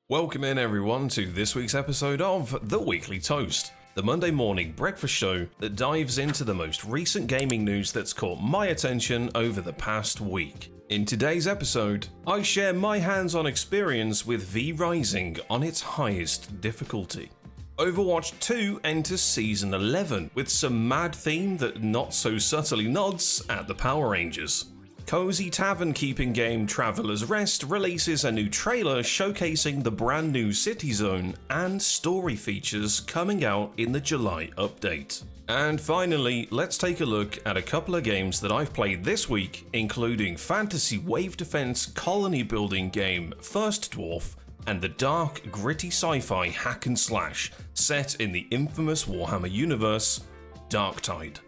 Welcome in everyone to this week's episode of The Weekly Toast, the Monday morning breakfast show that dives into the most recent gaming news that's caught my attention over the past week. In today's episode, I share my hands-on experience with V Rising on its highest difficulty. Overwatch 2 enters Season 11 with some mad theme that not so subtly nods at the Power Rangers. Cozy tavern-keeping game Traveler's Rest releases a new trailer showcasing the brand new City Zone and story features coming out in the July update. And finally, let's take a look at a couple of games that I've played this week, including fantasy wave defense colony building game First Dwarf and the dark, gritty sci-fi hack and slash set in the infamous Warhammer universe, Darktide.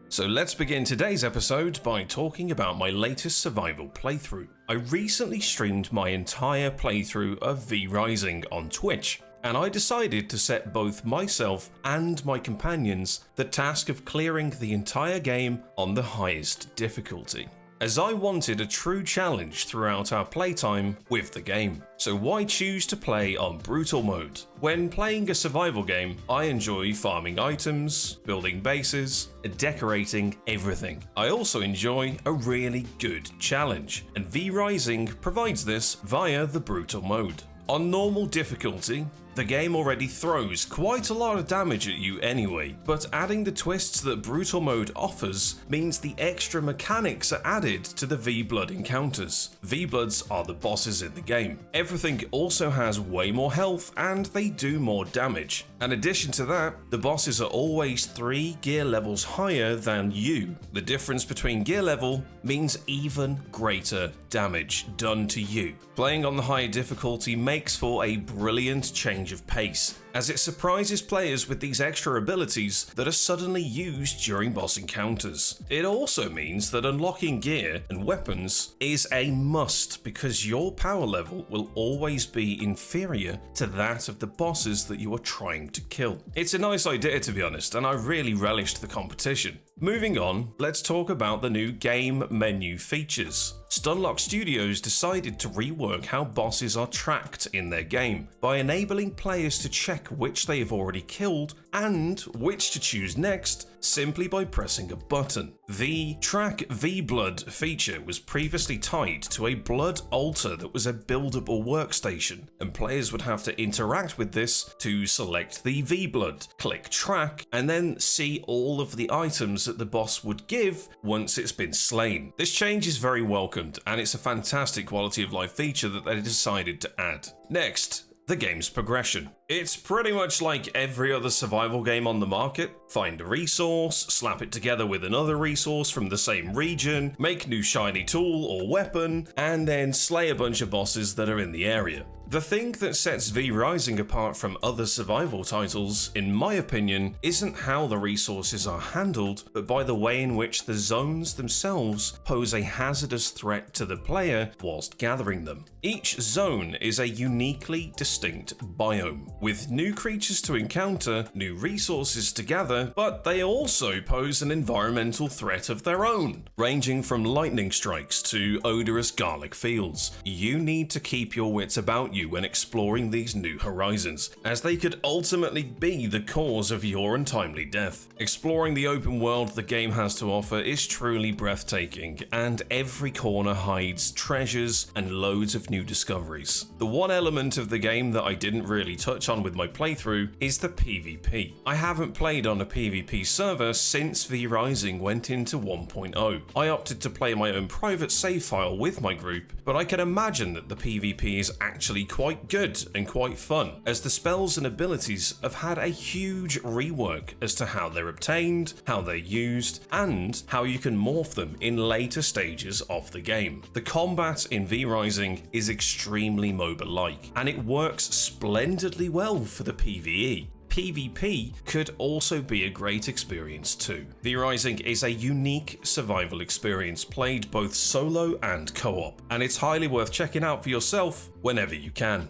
So let's begin today's episode by talking about my latest survival playthrough. I recently streamed my entire playthrough of V Rising on Twitch, and I decided to set both myself and my companions the task of clearing the entire game on the highest difficulty, as I wanted a true challenge throughout our playtime with the game. So why choose to play on brutal mode? When playing a survival game, I enjoy farming items, building bases, and decorating everything. I also enjoy a really good challenge, and V Rising provides this via the brutal mode. On normal difficulty, the game already throws quite a lot of damage at you anyway, but adding the twists that brutal mode offers means the extra mechanics are added to the V-Blood encounters. V-Bloods are the bosses in the game. Everything also has way more health and they do more damage. In addition to that, the bosses are always 3 gear levels higher than you. The difference between gear level means even greater damage done to you. Playing on the higher difficulty makes for a brilliant change of pace, as it surprises players with these extra abilities that are suddenly used during boss encounters. It also means that unlocking gear and weapons is a must, because your power level will always be inferior to that of the bosses that you are trying to kill. It's a nice idea, to be honest, and I really relished the competition. Moving on, let's talk about the new game menu features. Stunlock Studios decided to rework how bosses are tracked in their game by enabling players to check which they have already killed and which to choose next simply by pressing a button. The Track V-Blood feature was previously tied to a blood altar that was a buildable workstation, and players would have to interact with this to select the V-Blood, click Track, and then see all of the items that the boss would give once it's been slain. This change is very welcomed, and it's a fantastic quality of life feature that they decided to add. Next, the game's progression. It's pretty much like every other survival game on the market. Find a resource, slap it together with another resource from the same region, make new shiny tool or weapon, and then slay a bunch of bosses that are in the area. The thing that sets V Rising apart from other survival titles, in my opinion, isn't how the resources are handled, but by the way in which the zones themselves pose a hazardous threat to the player whilst gathering them. Each zone is a uniquely distinct biome, with new creatures to encounter, new resources to gather, but they also pose an environmental threat of their own, ranging from lightning strikes to odorous garlic fields. You need to keep your wits about you when exploring these new horizons, as they could ultimately be the cause of your untimely death. Exploring the open world the game has to offer is truly breathtaking, and every corner hides treasures and loads of new discoveries. The one element of the game that I didn't really touch on with my playthrough is the PvP. I haven't played on a PvP server since V Rising went into 1.0. I opted to play my own private save file with my group, but I can imagine that the PvP is actually quite good and quite fun, as the spells and abilities have had a huge rework as to how they're obtained, how they're used, and how you can morph them in later stages of the game. The combat in V Rising is extremely MOBA-like, and it works splendidly well for the PvE. PvP could also be a great experience too. V Rising is a unique survival experience played both solo and co-op, and it's highly worth checking out for yourself whenever you can.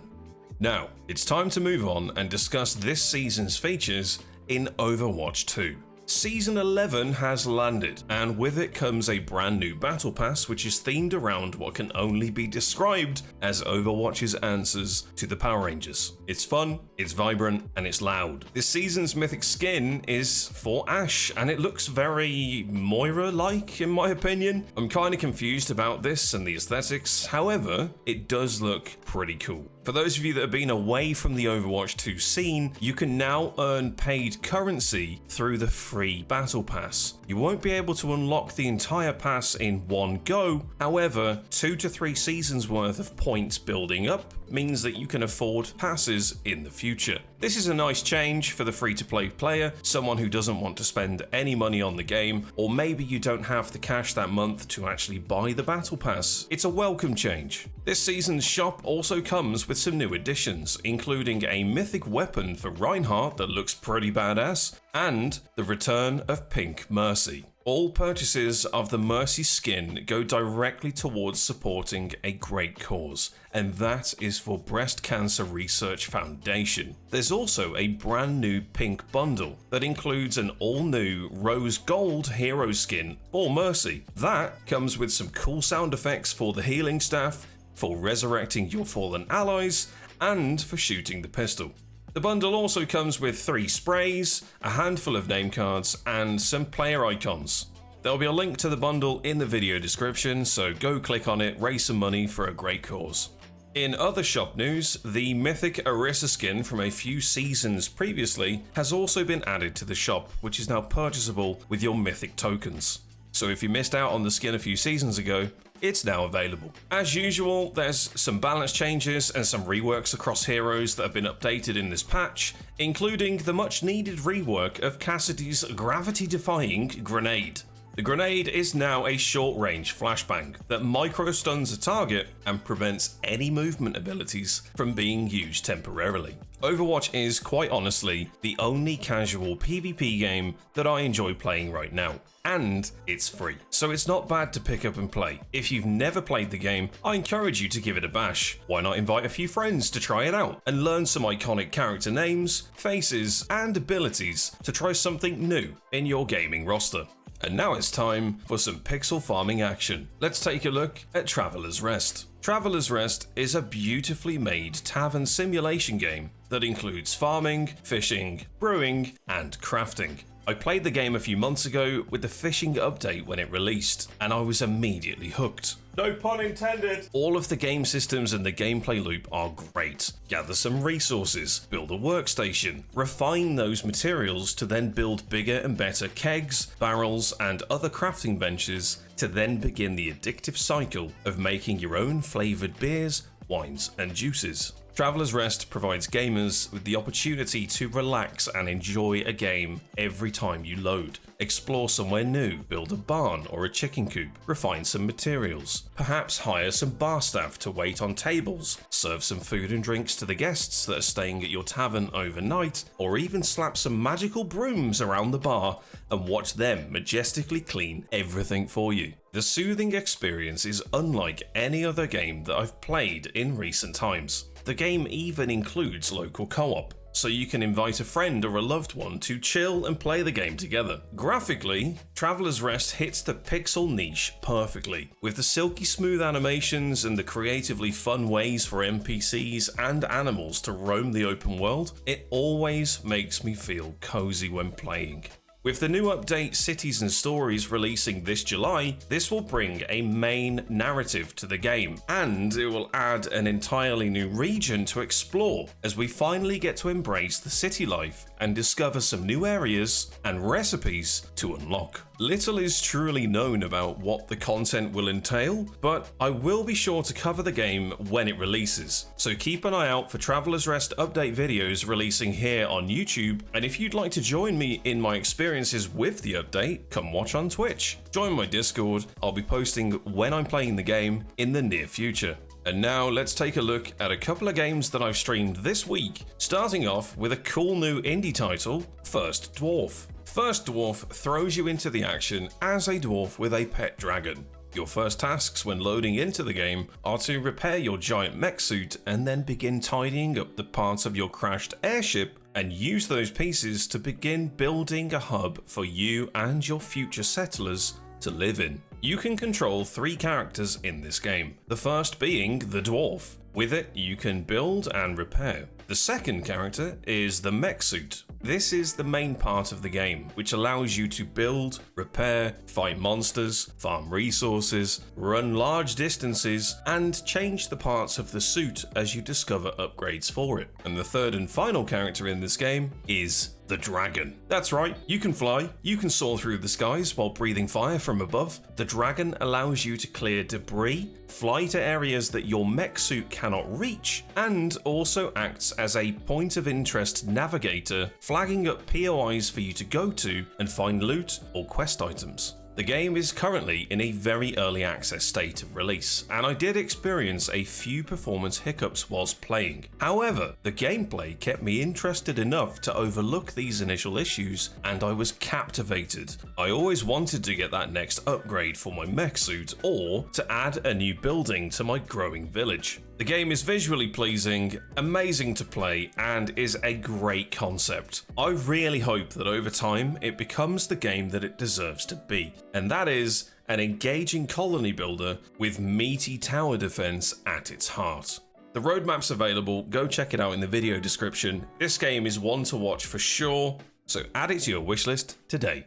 Now, it's time to move on and discuss this season's features in Overwatch 2. Season 11 has landed, and with it comes a brand new battle pass which is themed around what can only be described as Overwatch's answers to the Power Rangers. It's fun, it's vibrant, and it's loud. This season's mythic skin is for Ash, and it looks very Moira-like in my opinion. I'm kind of confused about this and the aesthetics, however, it does look pretty cool. For those of you that have been away from the Overwatch 2 scene, you can now earn paid currency through the free battle pass. You won't be able to unlock the entire pass in one go, however, 2 to 3 seasons worth of points building up means that you can afford passes in the future. This is a nice change for the free-to-play player, someone who doesn't want to spend any money on the game, or maybe you don't have the cash that month to actually buy the battle pass. It's a welcome change. This season's shop also comes with some new additions, including a mythic weapon for Reinhardt that looks pretty badass, and the return of Pink Mercy. All purchases of the Mercy skin go directly towards supporting a great cause, and that is for Breast Cancer Research Foundation. There's also a brand new pink bundle that includes an all-new rose gold hero skin for Mercy. That comes with some cool sound effects for the healing staff, for resurrecting your fallen allies, and for shooting the pistol. The bundle also comes with 3 sprays, a handful of name cards, and some player icons. There'll be a link to the bundle in the video description, so go click on it, raise some money for a great cause. In other shop news, the mythic Orisa skin from a few seasons previously has also been added to the shop, which is now purchasable with your mythic tokens. So if you missed out on the skin a few seasons ago, it's now available. As usual, there's some balance changes and some reworks across heroes that have been updated in this patch, including the much needed rework of Cassidy's gravity-defying grenade. The grenade is now a short-range flashbang that micro-stuns a target and prevents any movement abilities from being used temporarily. Overwatch is, quite honestly, the only casual PvP game that I enjoy playing right now. And it's free, so it's not bad to pick up and play. If you've never played the game, I encourage you to give it a bash. Why not invite a few friends to try it out and learn some iconic character names, faces, and abilities to try something new in your gaming roster. And now it's time for some pixel farming action. Let's take a look at Traveler's Rest. Traveler's Rest is a beautifully made tavern simulation game that includes farming, fishing, brewing, and crafting. I played the game a few months ago with the fishing update when it released, and I was immediately hooked. No pun intended! All of the game systems and the gameplay loop are great. Gather some resources, build a workstation, refine those materials to then build bigger and better kegs, barrels, and other crafting benches to then begin the addictive cycle of making your own flavoured beers, wines, and juices. Traveler's Rest provides gamers with the opportunity to relax and enjoy a game every time you load. Explore somewhere new, build a barn or a chicken coop, refine some materials, perhaps hire some bar staff to wait on tables, serve some food and drinks to the guests that are staying at your tavern overnight, or even slap some magical brooms around the bar and watch them majestically clean everything for you. The soothing experience is unlike any other game that I've played in recent times. The game even includes local co-op, so you can invite a friend or a loved one to chill and play the game together. Graphically, Traveler's Rest hits the pixel niche perfectly. With the silky smooth animations and the creatively fun ways for NPCs and animals to roam the open world, it always makes me feel cozy when playing. With the new update Cities and Stories releasing this July, this will bring a main narrative to the game, and it will add an entirely new region to explore as we finally get to embrace the city life and discover some new areas and recipes to unlock. Little is truly known about what the content will entail, but I will be sure to cover the game when it releases, so keep an eye out for Traveler's Rest update videos releasing here on YouTube, and if you'd like to join me in my experiences with the update, come watch on Twitch. Join my Discord, I'll be posting when I'm playing the game in the near future. And now let's take a look at a couple of games that I've streamed this week, starting off with a cool new indie title, First Dwarf. First Dwarf throws you into the action as a dwarf with a pet dragon. Your first tasks when loading into the game are to repair your giant mech suit and then begin tidying up the parts of your crashed airship and use those pieces to begin building a hub for you and your future settlers to live in. You can control 3 characters in this game, the first being the Dwarf. With it, you can build and repair. The second character is the mech suit. This is the main part of the game, which allows you to build, repair, fight monsters, farm resources, run large distances, and change the parts of the suit as you discover upgrades for it. And the third and final character in this game is the dragon. That's right, you can fly, you can soar through the skies while breathing fire from above. The dragon allows you to clear debris, fly to areas that your mech suit cannot reach, and also acts as a point of interest navigator, flagging up POIs for you to go to and find loot or quest items. The game is currently in a very early access state of release, and I did experience a few performance hiccups whilst playing. However, the gameplay kept me interested enough to overlook these initial issues, and I was captivated. I always wanted to get that next upgrade for my mech suit, or to add a new building to my growing village. The game is visually pleasing, amazing to play, and is a great concept. I really hope that over time it becomes the game that it deserves to be, and that is an engaging colony builder with meaty tower defense at its heart. The roadmap's available, go check it out in the video description. This game is one to watch for sure, so add it to your wishlist today.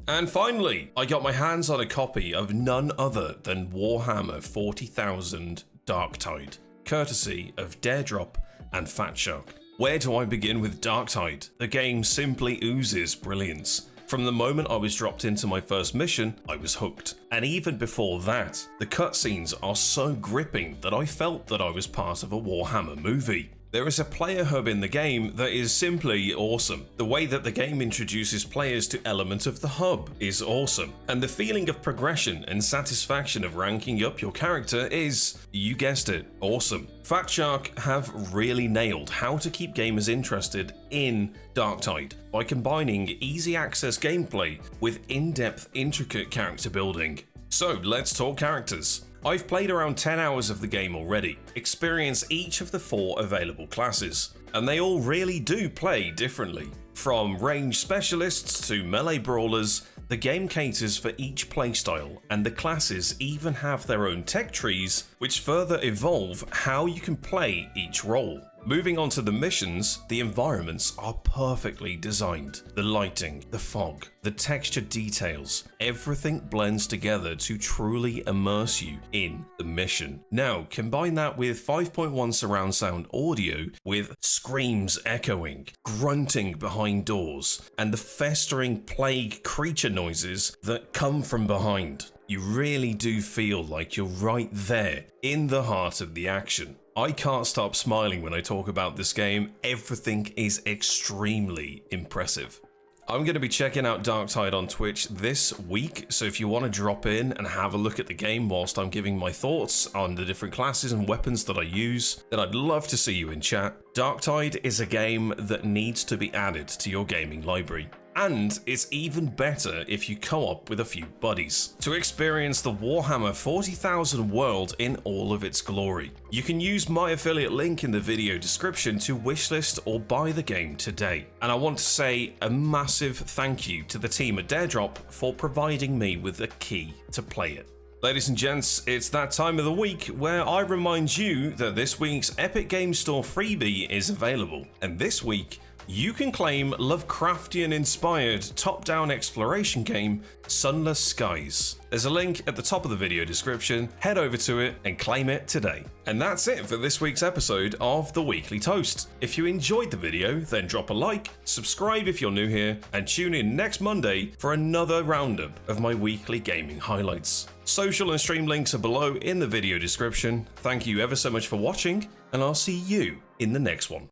And finally, I got my hands on a copy of none other than Warhammer 40,000 Darktide, courtesy of Dwarf and Fatshark. Where do I begin with Darktide? The game simply oozes brilliance. From the moment I was dropped into my first mission, I was hooked. And even before that, the cutscenes are so gripping that I felt that I was part of a Warhammer movie. There is a player hub in the game that is simply awesome. The way that the game introduces players to elements of the hub is awesome. And the feeling of progression and satisfaction of ranking up your character is, you guessed it, awesome. Fatshark have really nailed how to keep gamers interested in Darktide by combining easy access gameplay with in-depth, intricate character building. So let's talk characters. I've played around 10 hours of the game already, experienced each of the 4 available classes, and they all really do play differently. From range specialists to melee brawlers, the game caters for each playstyle, and the classes even have their own tech trees, which further evolve how you can play each role. Moving on to the missions, the environments are perfectly designed. The lighting, the fog, the texture details, everything blends together to truly immerse you in the mission. Now, combine that with 5.1 surround sound audio with screams echoing, grunting behind doors, and the festering plague creature noises that come from behind. You really do feel like you're right there in the heart of the action. I can't stop smiling when I talk about this game. Everything is extremely impressive. I'm going to be checking out Darktide on Twitch this week, so if you want to drop in and have a look at the game whilst I'm giving my thoughts on the different classes and weapons that I use, then I'd love to see you in chat. Darktide is a game that needs to be added to your gaming library. And it's even better if you co-op with a few buddies to experience the Warhammer 40,000 world in all of its glory. You can use my affiliate link in the video description to wishlist or buy the game today. And I want to say a massive thank you to the team at Dwarf for providing me with a key to play it. Ladies and gents, it's that time of the week where I remind you that this week's Epic Games Store freebie is available. And this week, you can claim Lovecraftian-inspired top-down exploration game, Sunless Skies. There's a link at the top of the video description, head over to it and claim it today. And that's it for this week's episode of The Weekly Toast. If you enjoyed the video, then drop a like, subscribe if you're new here, and tune in next Monday for another roundup of my weekly gaming highlights. Social and stream links are below in the video description. Thank you ever so much for watching, and I'll see you in the next one.